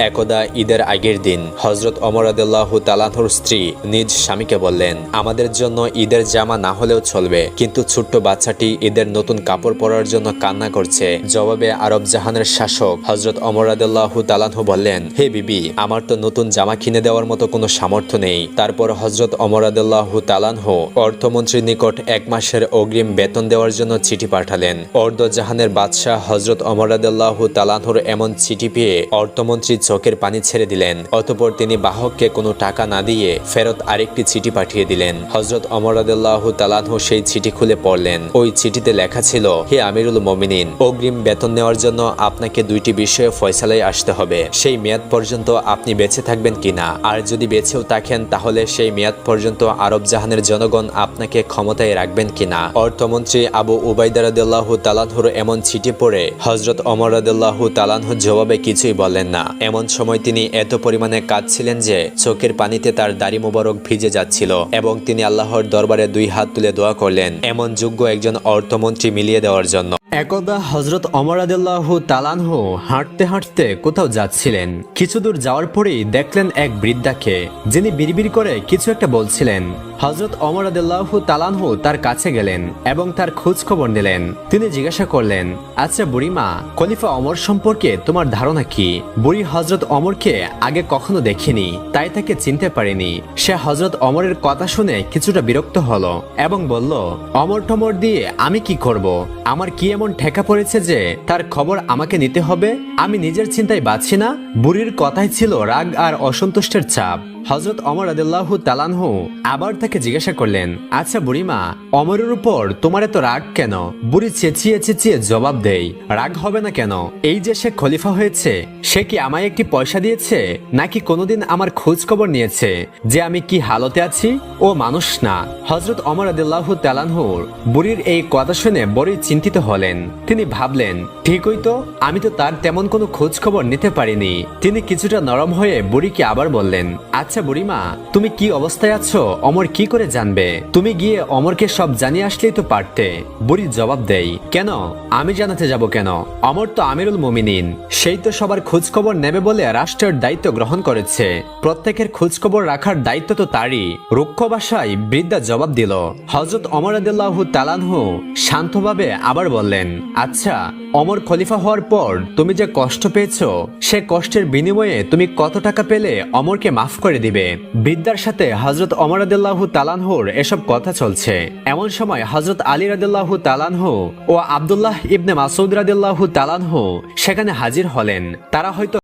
একদা ঈদের আগের দিন হযরত ওমর রাদিয়াল্লাহু তাআলার স্ত্রী নিজ স্বামীকে বললেন, আমাদের জন্য ঈদের জামা না হলেও চলবে, কিন্তু ছোট্ট বাচ্চাটি ঈদের নতুন কাপড় পরার জন্য কান্না করছে। জবাবে আরব জাহানের শাসক হযরত ওমর রাদিয়াল্লাহু তাআলা বললেন, হে বিবি, আমার তো নতুন জামা কিনে দেওয়ার মতো কোনো সামর্থ্য নেই। তারপর হযরত ওমর রাদিয়াল্লাহু তাআলা অর্থমন্ত্রীর নিকট 1 মাসের অগ্রিম বেতন দেওয়ার জন্য চিঠি পাঠালেন। অর্ধ জাহানের বাদশাহ হযরত ওমর রাদিয়াল্লাহু তাআলার এমন চিঠি পেয়ে অর্থমন্ত্রী চোখের পানি ছেড়ে দিলেন। অতঃপর তিনি বাহককে কোনো টাকা না দিয়ে ফেরত আরেকটি চিঠি পাঠিয়ে দিলেন। হযরত ওমর রাদিয়াল্লাহু তাআলা সেই চিঠি খুলে পড়লেন। ওই চিঠিতে লেখা ছিল, হে আমিরুল মুমিনিন, অগ্রিম বেতন নেওয়ার জন্য আপনাকে 2টি বিষয়ে ফয়সালায় আসতে হবে। সেই মেয়াদ পর্যন্ত আপনি বেঁচে থাকবেন কিনা, আর যদি বেঁচেও থাকেন তাহলে সেই মেয়াদ পর্যন্ত আরব জাহানের জনগণ আপনাকে ক্ষমতায় রাখবেন কিনা। অর্থমন্ত্রী আবু উবাইদা রাদিয়াল্লাহু তাআলার এমন চিঠি পড়ে হযরত ওমর রাদিয়াল্লাহু তাআলা জবাবে কিছুই বললেন না। এমন সময় তিনি এত পরিমাণে কাঁদছিলেন যে চোখের পানিতে তার দাড়ি মোবারক ভিজে যাচ্ছিল, এবং তিনি আল্লাহর দরবারে 2 হাত তুলে দোয়া করলেন এমন যোগ্য একজন অর্থমন্ত্রী মিলিয়ে দেওয়ার জন্য। একদা হযরত ওমর রাদিয়াল্লাহু তাআলা হাঁটতে হাঁটতে কোথাও যাচ্ছিলেন। কিছু দূর যাওয়ার পরেই দেখলেন এক বৃদ্ধাকে, যিনি বিড়বিড় করে কিছু একটা বলছিলেন। হযরত ওমর রাদিয়াল্লাহু তাআলা তার কাছে গেলেন এবং তার খোঁজ খবর নিলেন। তিনি জিজ্ঞাসা করলেন, আচ্ছা বুড়িমা, খলিফা ওমর সম্পর্কে তোমার ধারণা কি? বুড়ি হযরত ওমরকে আগে কখনো দেখিনি, তাই তাকে চিনতে পারেনি। সে হযরত ওমরের কথা শুনে কিছুটা বিরক্ত হলো এবং বলল, ওমর টমর দিয়ে আমি কি করব? আমার কি এমন ঠেকা পড়েছে যে তার খবর আমাকে নিতে হবে? আমি নিজের চিন্তায় বাঁচি না? বুড়ির কথাই ছিল রাগ আর অসন্তুষ্টের চাপ। হযরত ওমর রাদিয়াল্লাহু তাআলা আবার তাকে জিজ্ঞাসা করলেন, আচ্ছা বুড়িমা, ওমরের উপর তোমার এত রাগ কেন? বুড়ি চেঁচিয়ে চেঁচিয়ে জবাব দেয়, রাগ হবে না কেন? এই যে সে খলিফা হয়েছে, সে কি আমায় একটি পয়সা দিয়েছে, নাকি কোনোদিন আমার খোঁজ খবর নিয়েছে যে আমি কি হালতে আছি? ও মানুষ না। হযরত ওমর রাদিয়াল্লাহু তাআলা বুড়ির এই কথা শুনে বড়ই চিন্তিত হলেন। তিনি ভাবলেন, ঠিকই তো, আমি তো তার তেমন কোনো খোঁজ খবর নিতে পারিনি। তিনি কিছুটা নরম হয়ে বুড়িকে আবার বললেন, আচ্ছা বুড়িমা, তুমি কি অবস্থায় আছো ওমর কি করে জানবে? তুমি গিয়ে ওমরকে সব জানিয়ে আসলেই তো পারতে। বুড়ি জবাব দেয়, কেন? আমি জানাতে যাব কেন? ওমর তো আমিরুল মুমিনিন, সেই তো সবার খোঁজ খবর নেবে বলে রাষ্ট্রের দায়িত্ব গ্রহণ করেছে। প্রত্যেকের খোঁজ খবর রাখার দায়িত্ব তো তারই। রুক্ষ ভাষায় বৃদ্ধা জবাব দিল। হযরত ওমর রাদিয়াল্লাহু তাআলা শান্তভাবে আবার বললেন, আচ্ছা, ওমর খলিফা হওয়ার পর তুমি যে কষ্ট পেয়েছো, সে কষ্টের বিনিময়ে তুমি কত টাকা পেলে ওমরকে মাফ করে দিবে? বৃদ্ধার সাথে হযরত ওমর রাদিয়াল্লাহু তাআলার এসব কথা চলছে। এমন সময় হযরত আলী রাদিয়াল্লাহু তাআলা ও আব্দুল্লাহ ইবনে মাসউদ রাদিয়াল্লাহু তাআলা সেখানে হাজির হলেন। তারা হয়তো